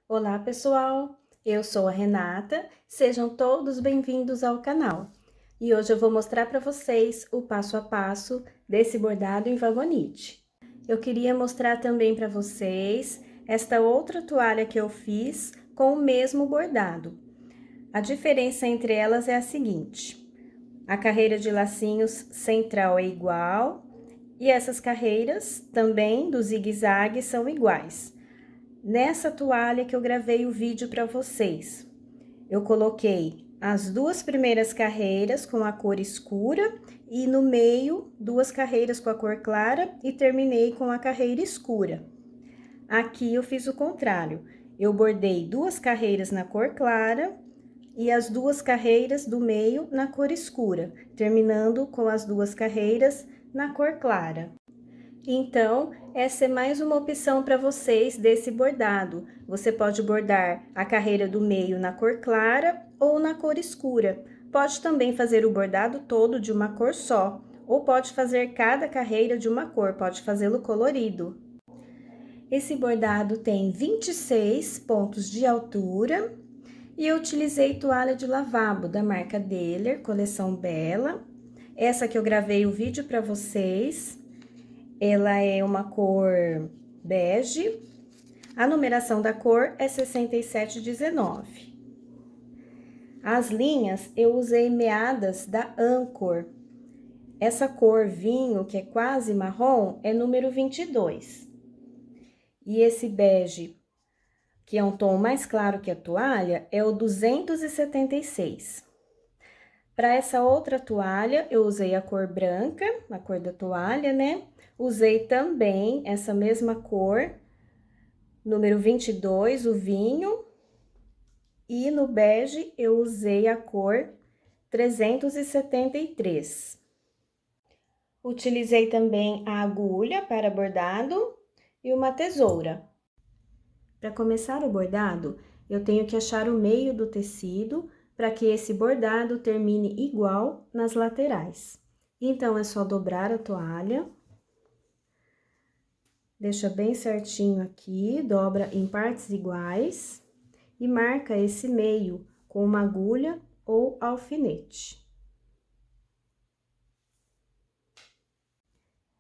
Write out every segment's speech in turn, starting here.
Olá, pessoal! Eu sou a Renata, sejam todos bem-vindos ao canal. E hoje eu vou mostrar para vocês o passo a passo desse bordado em vagonite. Eu queria mostrar também para vocês esta outra toalha que eu fiz com o mesmo bordado. A diferença entre elas é a seguinte: a carreira de lacinhos central é igual e essas carreiras também do zigue-zague são iguais. Nessa toalha que eu gravei o vídeo para vocês, eu coloquei as duas primeiras carreiras com a cor escura e no meio duas carreiras com a cor clara e terminei com a carreira escura. Aqui eu fiz o contrário, eu bordei duas carreiras na cor clara e as duas carreiras do meio na cor escura, terminando com as duas carreiras na cor clara. Então, essa é mais uma opção para vocês desse bordado. Você pode bordar a carreira do meio na cor clara ou na cor escura. Pode também fazer o bordado todo de uma cor só, ou pode fazer cada carreira de uma cor, pode fazê-lo colorido. Esse bordado tem 26 pontos de altura e eu utilizei toalha de lavabo da marca Deller, coleção Bela. Essa que eu gravei o vídeo para vocês. Ela é uma cor bege, a numeração da cor é 6719. As linhas eu usei meadas da Anchor. Essa cor vinho, que é quase marrom, é número 22. E esse bege, que é um tom mais claro que a toalha, é o 276. Para essa outra toalha, eu usei a cor branca, a cor da toalha, né? Usei também essa mesma cor, número 22, o vinho. E no bege, eu usei a cor 373. Utilizei também a agulha para bordado e uma tesoura. Para começar o bordado, eu tenho que achar o meio do tecido para que esse bordado termine igual nas laterais. Então, é só dobrar a toalha, deixa bem certinho aqui, dobra em partes iguais e marca esse meio com uma agulha ou alfinete.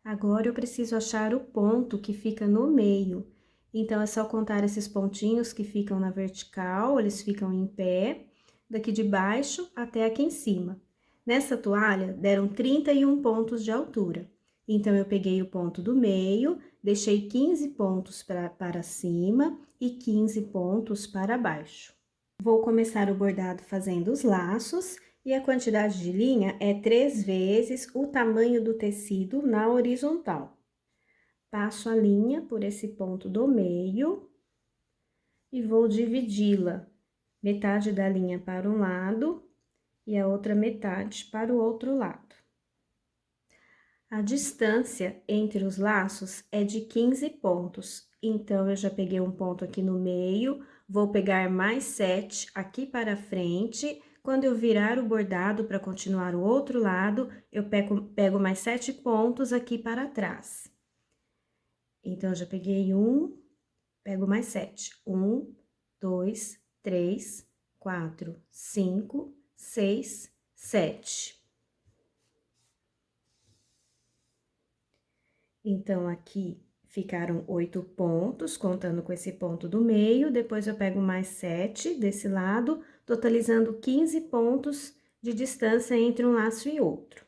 Agora, eu preciso achar o ponto que fica no meio. Então, é só contar esses pontinhos que ficam na vertical, eles ficam em pé, daqui de baixo até aqui em cima. Nessa toalha, deram 31 pontos de altura. Então, eu peguei o ponto do meio, deixei 15 pontos para cima e 15 pontos para baixo. Vou começar o bordado fazendo os laços e a quantidade de linha é 3 vezes o tamanho do tecido na horizontal. Passo a linha por esse ponto do meio e vou dividi-la, metade da linha para um lado e a outra metade para o outro lado. A distância entre os laços é de 15 pontos, então eu já peguei um ponto aqui no meio, vou pegar mais 7 aqui para frente. Quando eu virar o bordado para continuar o outro lado, eu pego mais 7 pontos aqui para trás. Então, eu já peguei um, pego mais 7. 1, 2, 3, 4, 5, 6, 7. Então, aqui ficaram 8 pontos, contando com esse ponto do meio, depois eu pego mais 7 desse lado, totalizando 15 pontos de distância entre um laço e outro.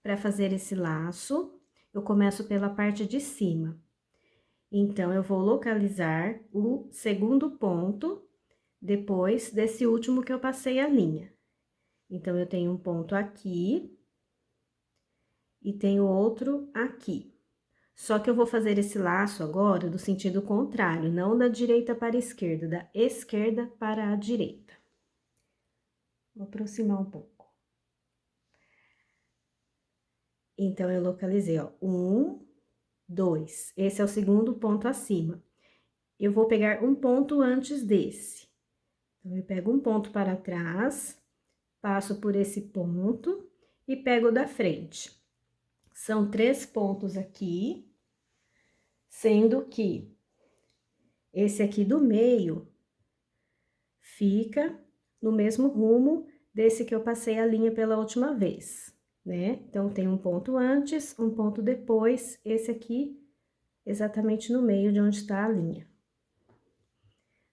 Para fazer esse laço, eu começo pela parte de cima. Então, eu vou localizar o segundo ponto, depois desse último que eu passei a linha. Então, eu tenho um ponto aqui e tenho outro aqui. Só que eu vou fazer esse laço agora do sentido contrário, não da direita para a esquerda, da esquerda para a direita. Vou aproximar um pouco. Então, eu localizei, ó, 1, 2. Esse é o segundo ponto acima. Eu vou pegar um ponto antes desse. Então, eu pego um ponto para trás, passo por esse ponto e pego o da frente. São 3 pontos aqui, sendo que esse aqui do meio fica no mesmo rumo desse que eu passei a linha pela última vez, né? Então, tem um ponto antes, um ponto depois, esse aqui exatamente no meio de onde está a linha.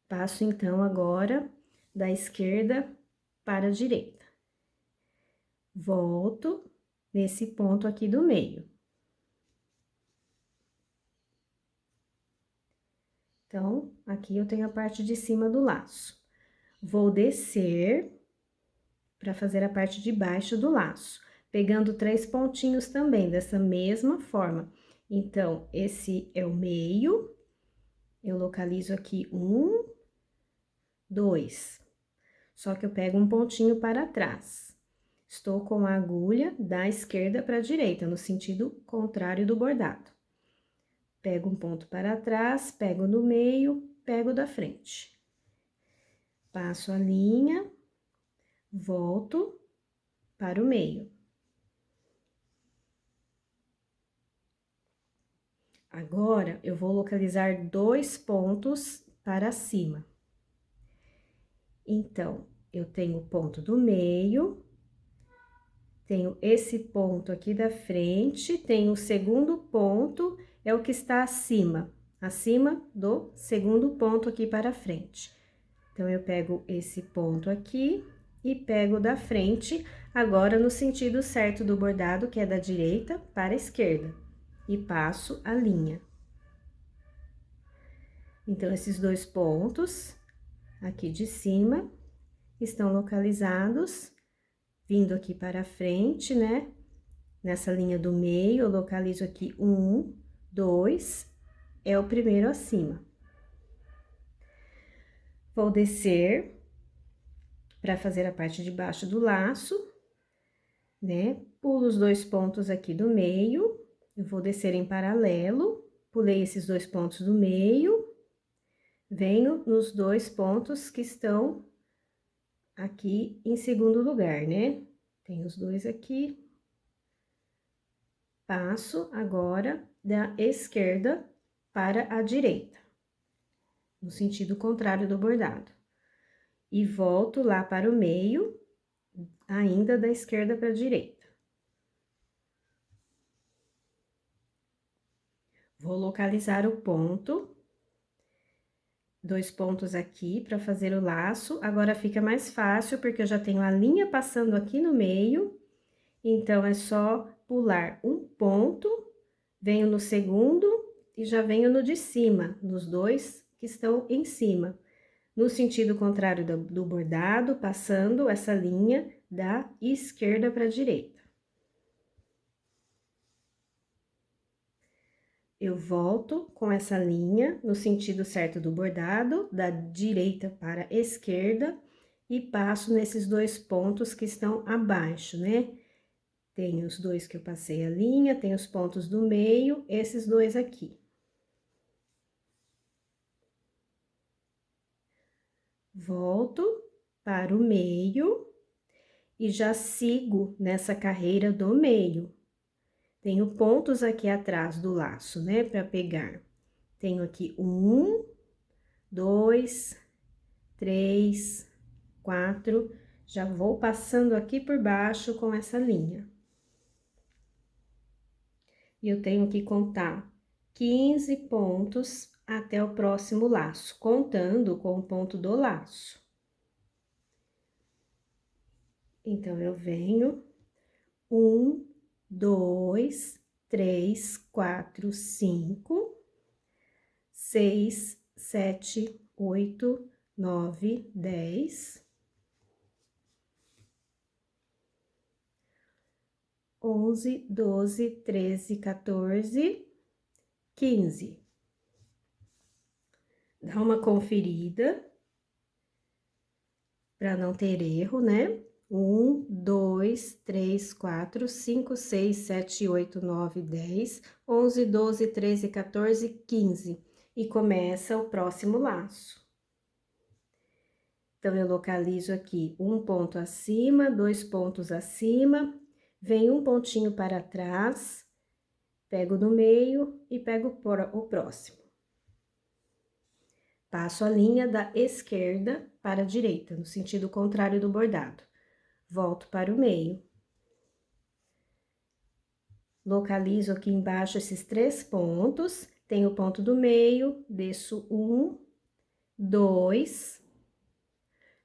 Passo, então, agora da esquerda para a direita. Volto nesse ponto aqui do meio. Então, aqui eu tenho a parte de cima do laço. Vou descer para fazer a parte de baixo do laço, pegando 3 pontinhos também, dessa mesma forma. Então, esse é o meio, eu localizo aqui 1, 2. Só que eu pego um pontinho para trás. Estou com a agulha da esquerda para a direita, no sentido contrário do bordado. Pego um ponto para trás, pego no meio, pego da frente. Passo a linha, volto para o meio. Agora, eu vou localizar 2 pontos para cima. Então, eu tenho o ponto do meio, tenho esse ponto aqui da frente, tenho o segundo ponto, é o que está acima do segundo ponto aqui para frente. Então, eu pego esse ponto aqui e pego da frente, agora no sentido certo do bordado, que é da direita para a esquerda, e passo a linha. Então, esses 2 pontos aqui de cima estão localizados, vindo aqui para frente, né? Nessa linha do meio, eu localizo aqui 1, 2, é o primeiro acima. Vou descer para fazer a parte de baixo do laço, né? Pulo os 2 pontos aqui do meio, eu vou descer em paralelo, pulei esses 2 pontos do meio, venho nos 2 pontos que estão aqui em segundo lugar, né? Tem os 2 aqui. Passo agora da esquerda para a direita, no sentido contrário do bordado. E volto lá para o meio, ainda da esquerda para a direita. Vou localizar o ponto, 2 pontos aqui para fazer o laço. Agora fica mais fácil, porque eu já tenho a linha passando aqui no meio, então é só pular um ponto, venho no segundo e já venho no de cima, nos 2 que estão em cima. No sentido contrário do bordado, passando essa linha da esquerda para a direita. Eu volto com essa linha no sentido certo do bordado, da direita para a esquerda, e passo nesses 2 pontos que estão abaixo, né? Tem os 2 que eu passei a linha, tem os pontos do meio, esses 2 aqui. Volto para o meio e já sigo nessa carreira do meio. Tenho pontos aqui atrás do laço, né, para pegar. Tenho aqui 1, 2, 3, 4, já vou passando aqui por baixo com essa linha. E eu tenho que contar 15 pontos até o próximo laço, contando com o ponto do laço. Então, eu venho 1, 2, 3, 4, 5, 6, 7, 8, 9, 10, 11, 12, 13, 14, 15. Dá uma conferida para não ter erro, né? 1, 2, 3, 4, 5, 6, 7, 8, 9, 10, 11, 12, 13, 14, 15. E começa o próximo laço. Então, eu localizo aqui um ponto acima, 2 pontos acima, venho um pontinho para trás, pego no meio e pego o próximo. Passo a linha da esquerda para a direita, no sentido contrário do bordado. Volto para o meio. Localizo aqui embaixo esses 3 pontos, tenho o ponto do meio, desço 1, 2,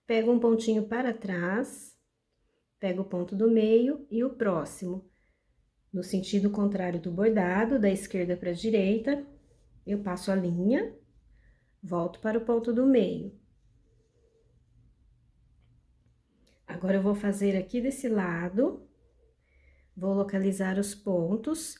pego um pontinho para trás, pego o ponto do meio e o próximo. No sentido contrário do bordado, da esquerda para a direita, eu passo a linha, volto para o ponto do meio. Agora, eu vou fazer aqui desse lado, vou localizar os pontos.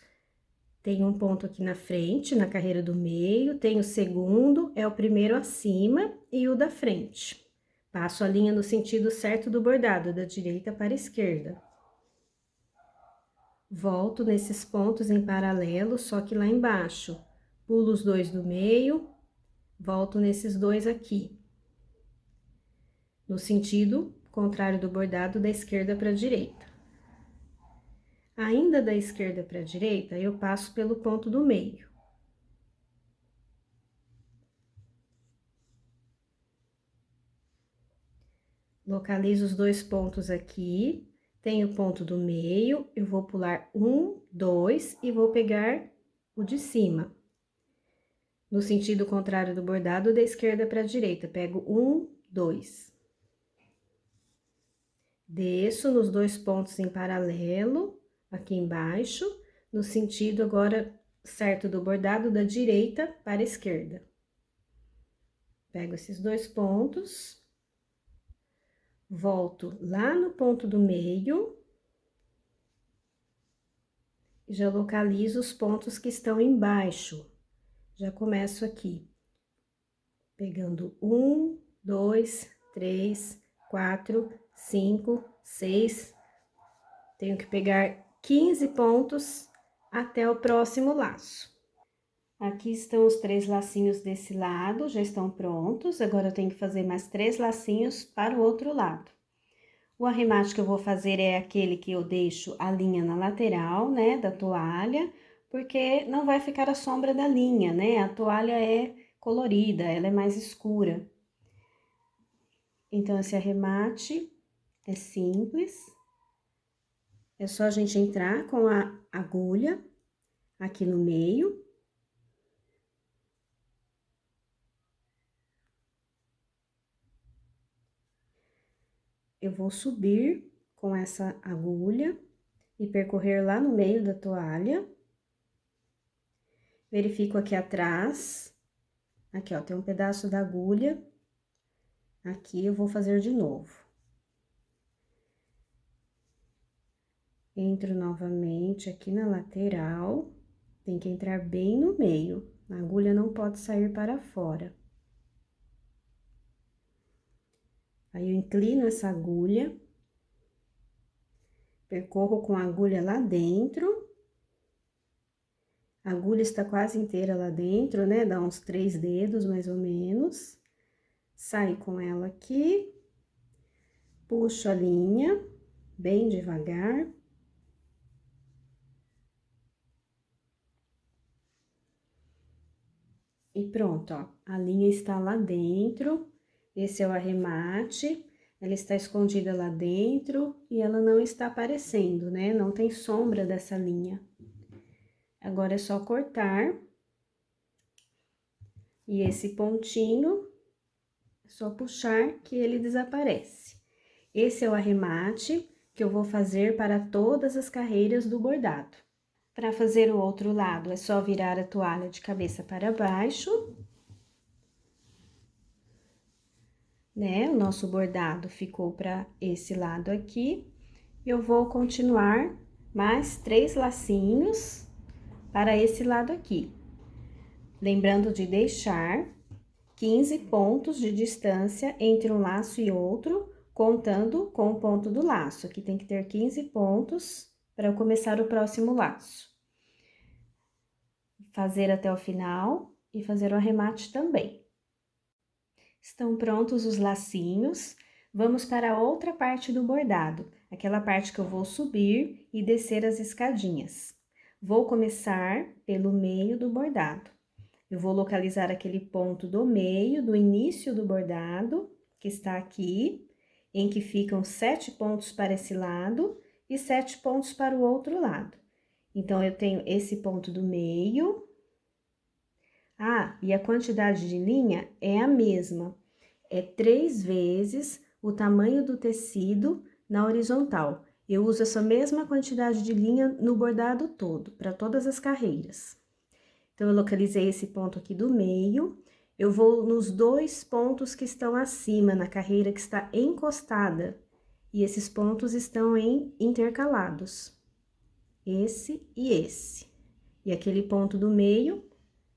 Tem um ponto aqui na frente, na carreira do meio, tem o segundo, é o primeiro acima e o da frente. Passo a linha no sentido certo do bordado, da direita para a esquerda. Volto nesses pontos em paralelo, só que lá embaixo. Pulo os 2 do meio, volto nesses 2 aqui. No sentido contrário do bordado, da esquerda para a direita. Ainda da esquerda para a direita, eu passo pelo ponto do meio. Localizo os 2 pontos aqui, tenho o ponto do meio, eu vou pular 1, 2 e vou pegar o de cima. No sentido contrário do bordado, da esquerda para a direita, pego 1, 2. Desço nos 2 pontos em paralelo, aqui embaixo, no sentido agora certo do bordado, da direita para a esquerda. Pego esses 2 pontos. Volto lá no ponto do meio. E já localizo os pontos que estão embaixo. Já começo aqui. Pegando 1, 2, 3, 4, 5, 6. Tenho que pegar 15 pontos até o próximo laço. Aqui estão os 3 lacinhos desse lado, já estão prontos. Agora, eu tenho que fazer mais 3 lacinhos para o outro lado. O arremate que eu vou fazer é aquele que eu deixo a linha na lateral, né, da toalha, porque não vai ficar a sombra da linha, né? A toalha é colorida, ela é mais escura. Então, esse arremate é simples. É só a gente entrar com a agulha aqui no meio. Eu vou subir com essa agulha e percorrer lá no meio da toalha. Verifico aqui atrás. Aqui, ó, tem um pedaço da agulha. Aqui eu vou fazer de novo. Entro novamente aqui na lateral. Tem que entrar bem no meio. A agulha não pode sair para fora. Aí, eu inclino essa agulha. Percorro com a agulha lá dentro. A agulha está quase inteira lá dentro, né? Dá uns 3 dedos, mais ou menos. Saio com ela aqui. Puxo a linha, bem devagar. E pronto, ó. A linha está lá dentro. Esse é o arremate. Ela está escondida lá dentro e ela não está aparecendo, né? Não tem sombra dessa linha. Agora, é só cortar. E esse pontinho, é só puxar que ele desaparece. Esse é o arremate que eu vou fazer para todas as carreiras do bordado. Para fazer o outro lado, é só virar a toalha de cabeça para baixo. Né? O nosso bordado ficou para esse lado aqui. Eu vou continuar mais 3 lacinhos para esse lado aqui. Lembrando de deixar 15 pontos de distância entre um laço e outro, contando com o ponto do laço. Aqui tem que ter 15 pontos para eu começar o próximo laço. Fazer até o final e fazer o arremate também. Estão prontos os lacinhos. Vamos para a outra parte do bordado, aquela parte que eu vou subir e descer as escadinhas. Vou começar pelo meio do bordado. Eu vou localizar aquele ponto do meio, do início do bordado, que está aqui, em que ficam 7 pontos para esse lado e 7 pontos para o outro lado. Então, eu tenho esse ponto do meio. Ah, e a quantidade de linha é a mesma, é 3 vezes o tamanho do tecido na horizontal. Eu uso essa mesma quantidade de linha no bordado todo, para todas as carreiras. Então, eu localizei esse ponto aqui do meio, eu vou nos 2 pontos que estão acima, na carreira que está encostada, e esses pontos estão intercalados, esse e esse. E aquele ponto do meio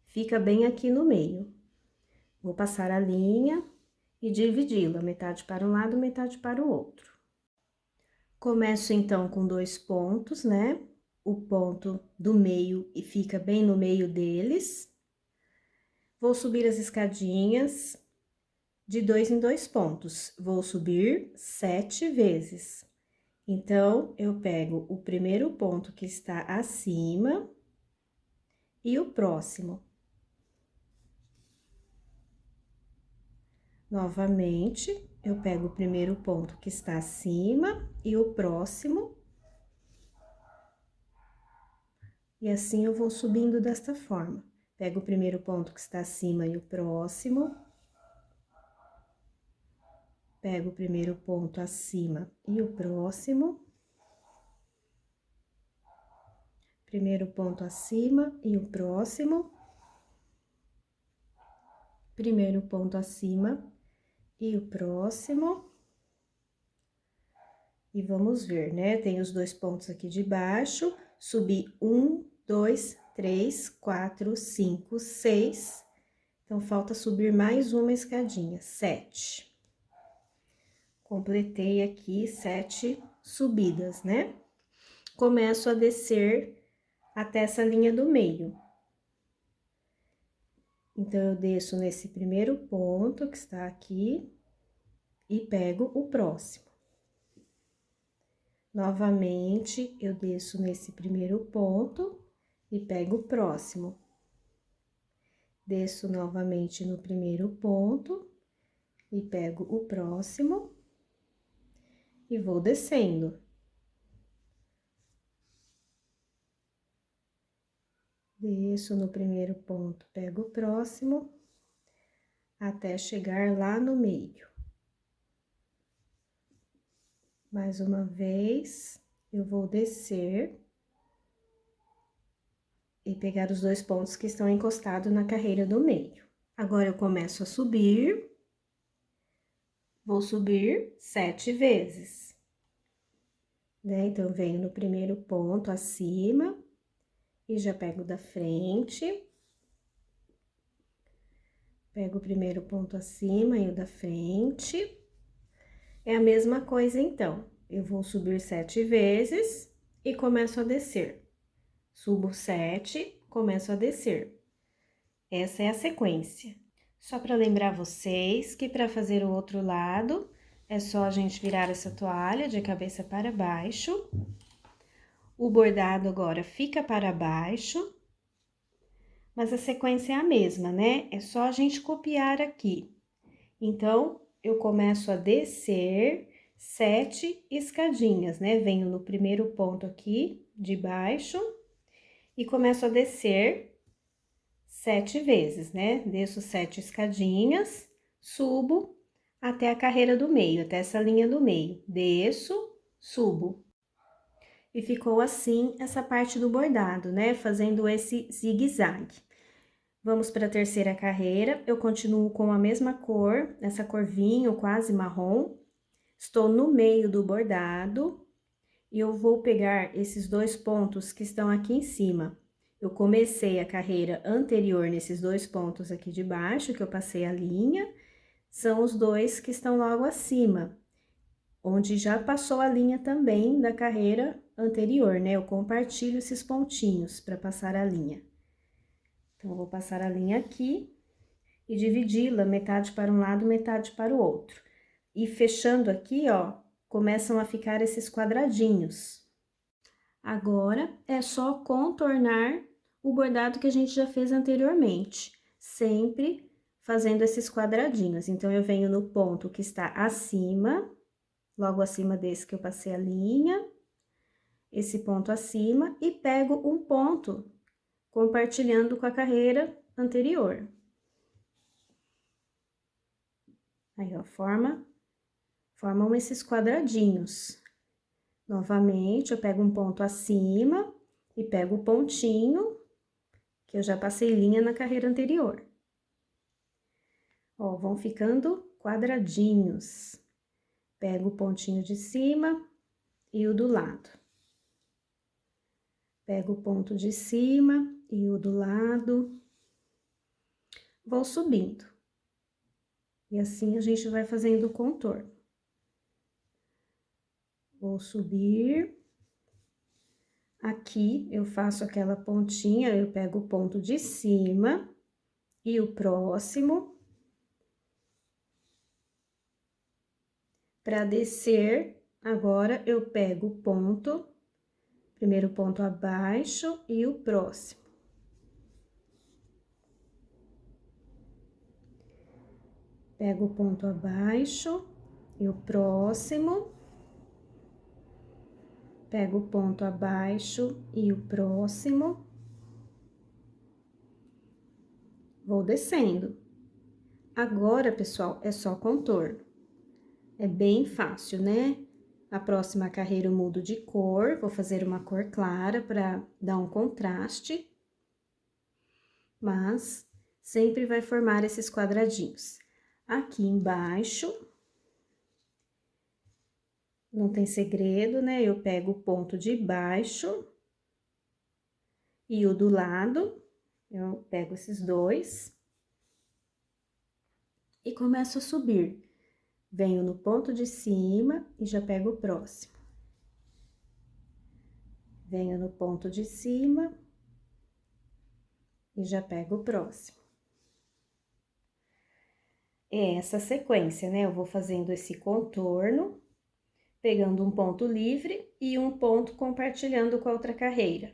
fica bem aqui no meio. Vou passar a linha e dividi-la, metade para um lado, metade para o outro. Começo, então, com 2 pontos, né? O ponto do meio e fica bem no meio deles. Vou subir as escadinhas de 2 em 2 pontos. Vou subir 7 vezes. Então, eu pego o primeiro ponto que está acima e o próximo. Novamente, eu pego o primeiro ponto que está acima e o próximo. E assim eu vou subindo desta forma. Pego o primeiro ponto que está acima e o próximo. Pego o primeiro ponto acima e o próximo. Primeiro ponto acima e o próximo. Primeiro ponto acima e o próximo. E vamos ver, né? Tem os 2 pontos aqui de baixo, subi 1, 2, 3, 4, 5, 6. Então, falta subir mais uma escadinha, 7. Completei aqui 7 subidas, né? Começo a descer até essa linha do meio. Então, eu desço nesse primeiro ponto que está aqui e pego o próximo. Novamente, eu desço nesse primeiro ponto e pego o próximo. Desço novamente no primeiro ponto e pego o próximo e vou descendo. Desço no primeiro ponto, pego o próximo, até chegar lá no meio. Mais uma vez, eu vou descer e pegar os 2 pontos que estão encostados na carreira do meio. Agora, eu começo a subir. Vou subir 7 vezes, né? Então, venho no primeiro ponto acima e já pego da frente. Pego o primeiro ponto acima e o da frente. É a mesma coisa, então. Eu vou subir 7 vezes e começo a descer. Subo 7, começo a descer. Essa é a sequência. Só para lembrar vocês que para fazer o outro lado, é só a gente virar essa toalha de cabeça para baixo. O bordado agora fica para baixo, mas a sequência é a mesma, né? É só a gente copiar aqui. Então, eu começo a descer 7 escadinhas, né? Venho no primeiro ponto aqui de baixo e começo a descer 7 vezes, né? Desço 7 escadinhas, subo até a carreira do meio, até essa linha do meio. Desço, subo. E ficou assim essa parte do bordado, né? Fazendo esse zigue-zague. Vamos para a terceira carreira. Eu continuo com a mesma cor, essa cor vinho, quase marrom. Estou no meio do bordado e eu vou pegar esses 2 pontos que estão aqui em cima. Eu comecei a carreira anterior nesses 2 pontos aqui de baixo, que eu passei a linha, são os 2 que estão logo acima, onde já passou a linha também da carreira anterior, né? Eu compartilho esses pontinhos para passar a linha. Então, eu vou passar a linha aqui e dividi-la metade para um lado, metade para o outro. E fechando aqui, ó, começam a ficar esses quadradinhos. Agora, é só contornar o bordado que a gente já fez anteriormente. sempre fazendo esses quadradinhos. Então, eu venho no ponto que está acima, logo acima desse que eu passei a linha, esse ponto acima, e pego um ponto compartilhando com a carreira anterior. Aí, ó, formam esses quadradinhos. Novamente, eu pego um ponto acima e pego o pontinho que eu já passei linha na carreira anterior. Ó, vão ficando quadradinhos. Pego o pontinho de cima e o do lado. Pego o ponto de cima e o do lado. Vou subindo. E assim a gente vai fazendo o contorno. Vou subir. Aqui eu faço aquela pontinha, eu pego o ponto de cima e o próximo. Para descer, agora eu pego o ponto, primeiro ponto abaixo e o próximo. Pego o ponto abaixo e o próximo. Pego o ponto abaixo e o próximo. Vou descendo. Agora, pessoal, é só contorno. É bem fácil, né? A próxima carreira eu mudo de cor, vou fazer uma cor clara para dar um contraste. Mas sempre vai formar esses quadradinhos. Aqui embaixo, não tem segredo, né? Eu pego o ponto de baixo e o do lado, eu pego esses dois e começo a subir. Venho no ponto de cima e já pego o próximo. Venho no ponto de cima e já pego o próximo. É essa sequência, né? Eu vou fazendo esse contorno, pegando um ponto livre e um ponto compartilhando com a outra carreira.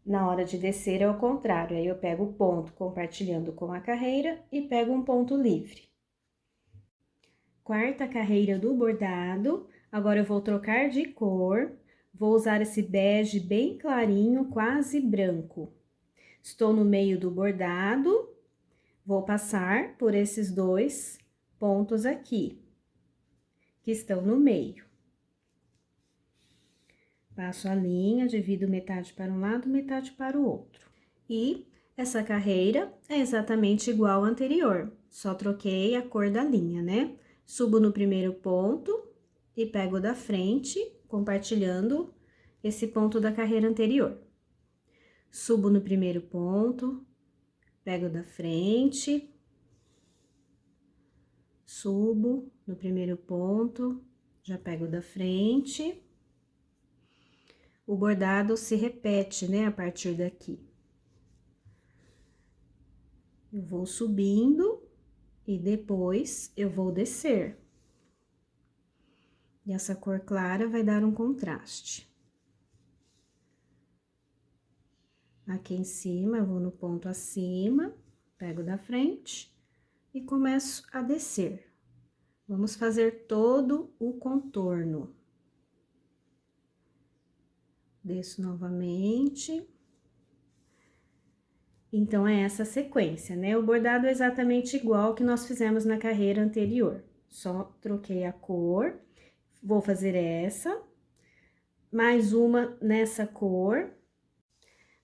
Na hora de descer é o contrário, aí eu pego o ponto compartilhando com a carreira e pego um ponto livre. Quarta carreira do bordado, agora eu vou trocar de cor, vou usar esse bege bem clarinho, quase branco. Estou no meio do bordado, vou passar por esses dois pontos aqui, que estão no meio. Passo a linha, divido metade para um lado, metade para o outro. E essa carreira é exatamente igual à anterior, só troquei a cor da linha, né? Subo no primeiro ponto e pego da frente, compartilhando esse ponto da carreira anterior. Subo no primeiro ponto, pego da frente, subo no primeiro ponto, já pego da frente. O bordado se repete, né, a partir daqui. Eu vou subindo e depois eu vou descer. E essa cor clara vai dar um contraste. Aqui em cima, eu vou no ponto acima, pego da frente e começo a descer. Vamos fazer todo o contorno. Desço novamente. Então, é essa sequência, né? O bordado é exatamente igual que nós fizemos na carreira anterior. Só troquei a cor, vou fazer essa, mais uma nessa cor.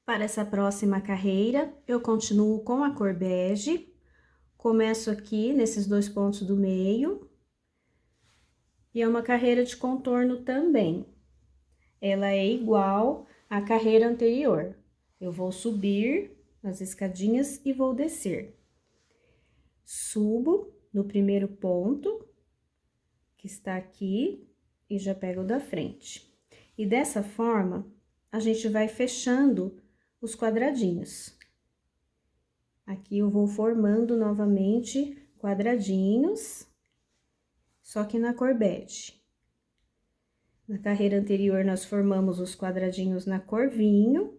Para essa próxima carreira, eu continuo com a cor bege, começo aqui nesses dois pontos do meio. E é uma carreira de contorno também. Ela é igual à carreira anterior. Eu vou subir as escadinhas e vou descer. Subo no primeiro ponto, que está aqui, e já pego o da frente. E dessa forma, a gente vai fechando os quadradinhos. Aqui eu vou formando novamente quadradinhos, só que na cor bege. Na carreira anterior, nós formamos os quadradinhos na cor vinho.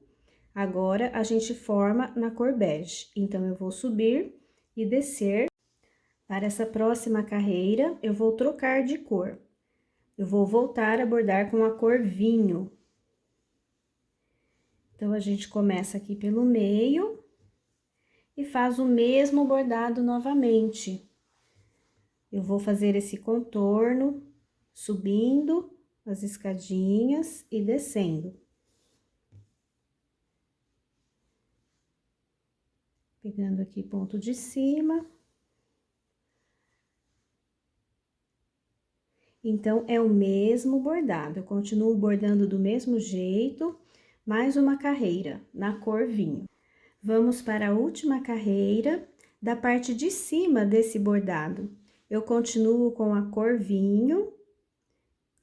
Agora, a gente forma na cor bege. Então, eu vou subir e descer. Para essa próxima carreira, eu vou trocar de cor. Eu vou voltar a bordar com a cor vinho. Então, a gente começa aqui pelo meio e faz o mesmo bordado novamente. Eu vou fazer esse contorno, subindo as escadinhas e descendo. Pegando aqui ponto de cima. Então, é o mesmo bordado, eu continuo bordando do mesmo jeito, mais uma carreira, na cor vinho. Vamos para a última carreira da parte de cima desse bordado. Eu continuo com a cor vinho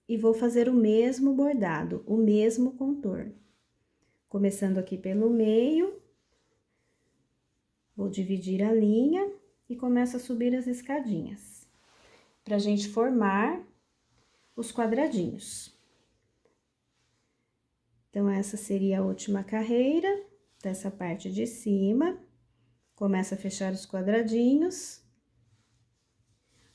e vou fazer o mesmo bordado, o mesmo contorno. Começando aqui pelo meio, vou dividir a linha e começo a subir as escadinhas, pra gente formar os quadradinhos. Então, essa seria a última carreira dessa parte de cima. Começo a fechar os quadradinhos.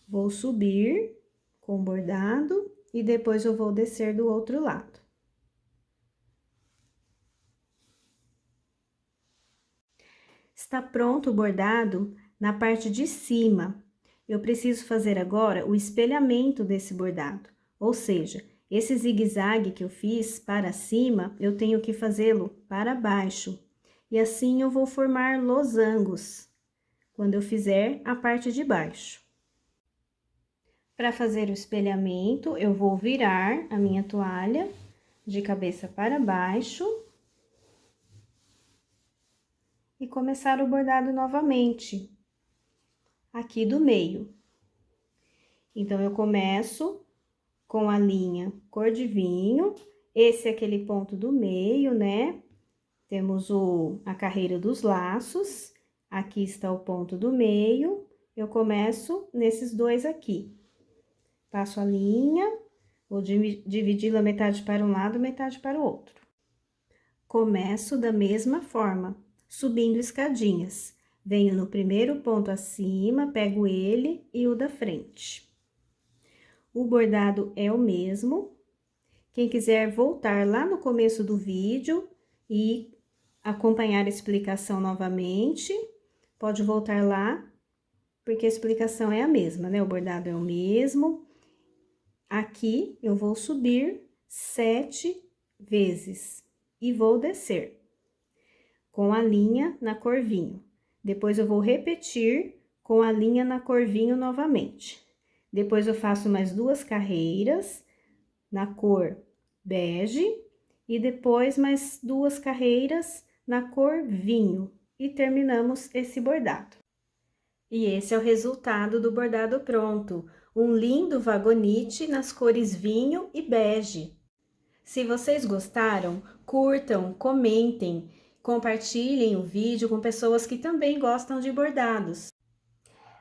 Vou subir com o bordado e depois eu vou descer do outro lado. Está pronto o bordado na parte de cima. Eu preciso fazer agora o espelhamento desse bordado, ou seja, esse zigue-zague que eu fiz para cima, eu tenho que fazê-lo para baixo. E assim eu vou formar losangos, quando eu fizer a parte de baixo. Para fazer o espelhamento, eu vou virar a minha toalha de cabeça para baixo. E começar o bordado novamente, aqui do meio. Então, eu começo com a linha cor de vinho, esse é aquele ponto do meio, né? Temos a carreira dos laços, aqui está o ponto do meio, eu começo nesses dois aqui. Passo a linha, vou dividi-la metade para um lado, metade para o outro. Começo da mesma forma, subindo escadinhas. Venho no primeiro ponto acima, pego ele e o da frente. O bordado é o mesmo. Quem quiser voltar lá no começo do vídeo e acompanhar a explicação novamente, pode voltar lá, porque a explicação é a mesma, né? O bordado é o mesmo. Aqui, eu vou subir 7 vezes e vou descer com a linha na cor vinho. Depois, eu vou repetir com a linha na cor vinho novamente. Depois, eu faço mais 2 carreiras na cor bege e depois mais 2 carreiras na cor vinho. E terminamos esse bordado. E esse é o resultado do bordado pronto. Um lindo vagonite nas cores vinho e bege. Se vocês gostaram, curtam, comentem. Compartilhem o vídeo com pessoas que também gostam de bordados.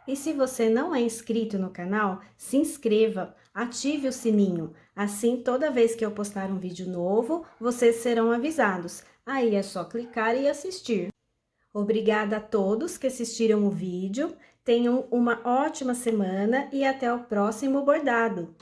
E se você não é inscrito no canal, se inscreva, ative o sininho. Assim, toda vez que eu postar um vídeo novo, vocês serão avisados. Aí é só clicar e assistir. Obrigada a todos que assistiram o vídeo. Tenham uma ótima semana e até o próximo bordado!